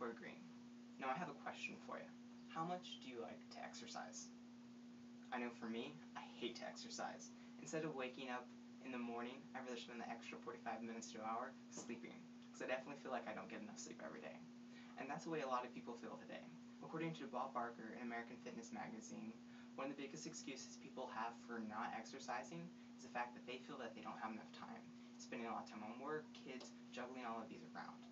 Core Green. Now I have a question for you. How much do you like to exercise? I know for me, I hate to exercise. Instead of waking up in the morning, I'd rather spend the extra 45 minutes to an hour sleeping, because I definitely feel like I don't get enough sleep every day. And that's the way a lot of people feel today. According to Bob Barker in American Fitness magazine, one of the biggest excuses people have for not exercising is the fact that they feel that they don't have enough time, spending a lot of time on work, kids, juggling all of these around.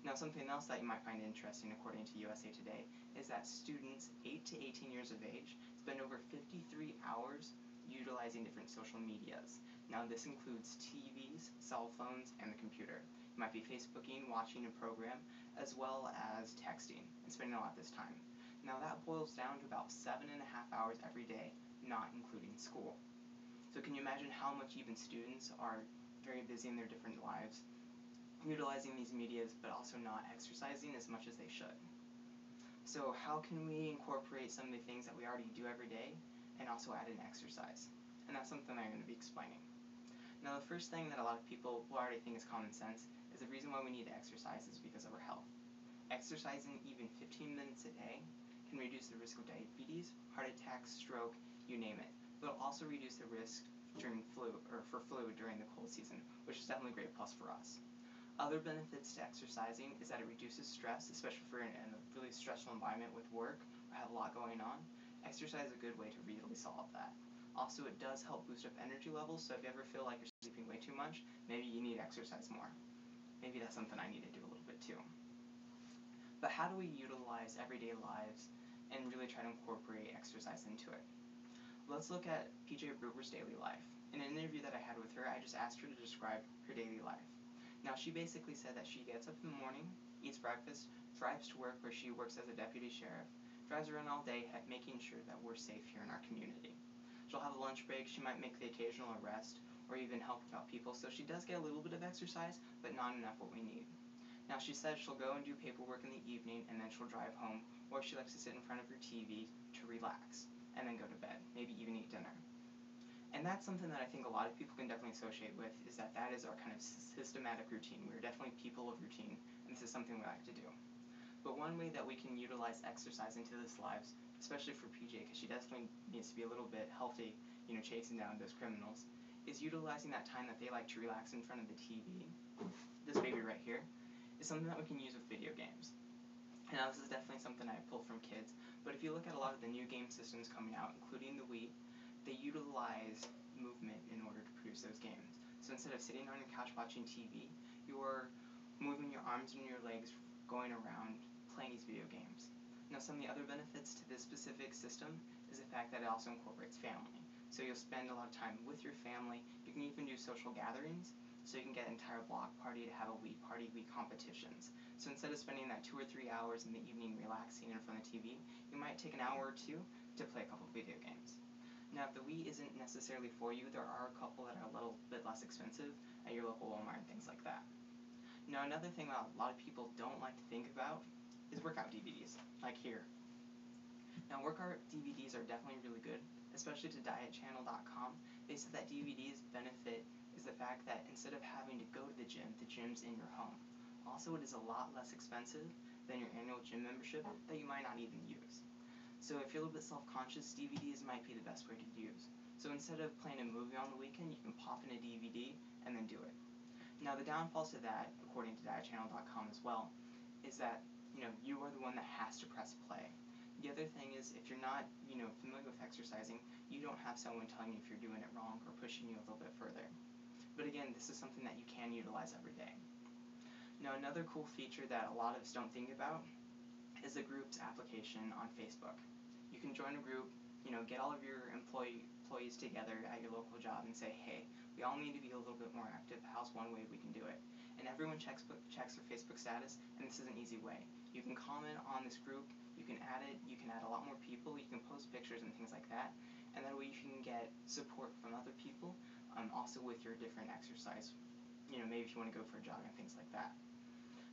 Now, something else that you might find interesting, according to USA Today, is that students 8 to 18 years of age spend over 53 hours utilizing different social medias. Now, this includes TVs, cell phones, and the computer. You might be Facebooking, watching a program, as well as texting, and spending a lot of this time. Now, that boils down to about 7.5 hours every day, not including school. So can you imagine how much even students are very busy in their different lives, utilizing these medias, but also not exercising as much as they should? So how can we incorporate some of the things that we already do every day and also add in exercise? And that's something I'm going to be explaining. Now, the first thing that a lot of people will already think is common sense is the reason why we need to exercise is because of our health. Exercising even 15 minutes a day can reduce the risk of diabetes, heart attack, stroke, you name it. But it'll also reduce the risk during for flu during the cold season, which is definitely a great plus for us. Other benefits to exercising is that it reduces stress, especially if you're in a really stressful environment with work or have a lot going on. Exercise is a good way to really solve that. Also, it does help boost up energy levels, so if you ever feel like you're sleeping way too much, maybe you need to exercise more. Maybe that's something I need to do a little bit too. But how do we utilize everyday lives and really try to incorporate exercise into it? Let's look at PJ Gruber's daily life. In an interview that I had with her, I just asked her to describe her daily life. Now, she basically said that she gets up in the morning, eats breakfast, drives to work where she works as a deputy sheriff, drives around all day making sure that we're safe here in our community. She'll have a lunch break, she might make the occasional arrest, or even help out people, so she does get a little bit of exercise, but not enough what we need. Now, she says she'll go and do paperwork in the evening, and then she'll drive home, or she likes to sit in front of her TV to relax, and then go to bed, maybe even eat dinner. And that's something that I think a lot of people can definitely associate with, is that that is our kind of systematic routine. We're definitely people of routine, and this is something we like to do. But one way that we can utilize exercise into this lives, especially for PJ, because she definitely needs to be a little bit healthy, chasing down those criminals, is utilizing that time that they like to relax in front of the TV. This baby right here is something that we can use with video games. And now this is definitely something I pulled from kids, but if you look at a lot of the new game systems coming out, including the Wii, they utilize movement in order to produce those games. So instead of sitting on your couch watching TV, you're moving your arms and your legs, going around, playing these video games. Now, some of the other benefits to this specific system is the fact that it also incorporates family. So you'll spend a lot of time with your family. You can even do social gatherings, so you can get an entire block party to have a Wii party, Wii competitions. So instead of spending that 2 or 3 hours in the evening relaxing in front of the TV, you might take an hour or two to play a couple of video games. Now, if the Wii isn't necessarily for you, there are a couple that are a little bit less expensive at your local Walmart and things like that. Now, another thing that a lot of people don't like to think about is workout DVDs, like here. Now, workout DVDs are definitely really good, especially to dietchannel.com. They said that DVDs benefit is the fact that instead of having to go to the gym's in your home. Also, it is a lot less expensive than your annual gym membership that you might not even use. So if you're a little bit self-conscious, DVDs might be the best way to use. So instead of playing a movie on the weekend, you can pop in a DVD and then do it. Now, the downfalls to that, according to dietchannel.com as well, is that you are the one that has to press play. The other thing is, if you're not familiar with exercising, you don't have someone telling you if you're doing it wrong or pushing you a little bit further. But again, this is something that you can utilize every day. Now, another cool feature that a lot of us don't think about is the groups application on Facebook. You can join a group, get all of your employees together at your local job and say, hey, we all need to be a little bit more active. How's one way we can do it? And everyone checks their Facebook status, and this is an easy way. You can comment on this group, you can add it, you can add a lot more people, you can post pictures and things like that, and that way you can get support from other people, also with your different exercise, maybe if you want to go for a jog and things like that.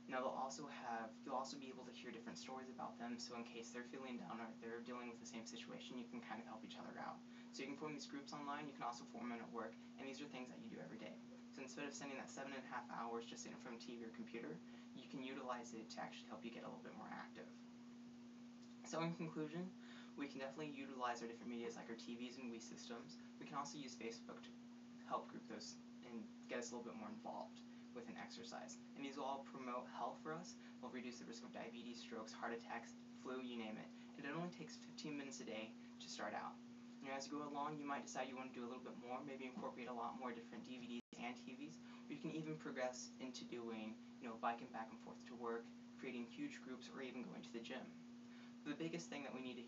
Now, you'll also be able to hear different stories about them, so in case they're feeling down or they're dealing with the same situation, you can kind of help each other out. So you can form these groups online, you can also form them at work, and these are things that you do every day. So instead of spending that 7.5 hours just sitting in front of TV or computer, you can utilize it to actually help you get a little bit more active. So in conclusion, we can definitely utilize our different medias like our TVs and Wii systems. We can also use Facebook to help group those and get us a little bit more involved with an exercise. And these will all promote health for us, will reduce the risk of diabetes, strokes, heart attacks, flu, you name it. And it only takes 15 minutes a day to start out. You know, as you go along, you might decide you want to do a little bit more, maybe incorporate a lot more different DVDs and TVs, or you can even progress into doing, biking back and forth to work, creating huge groups, or even going to the gym. The biggest thing that we need to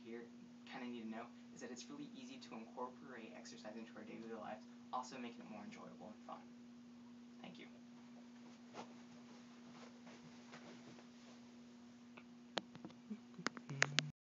know, is that it's really easy to incorporate exercise into our daily lives, also making it more enjoyable and fun. Thank you.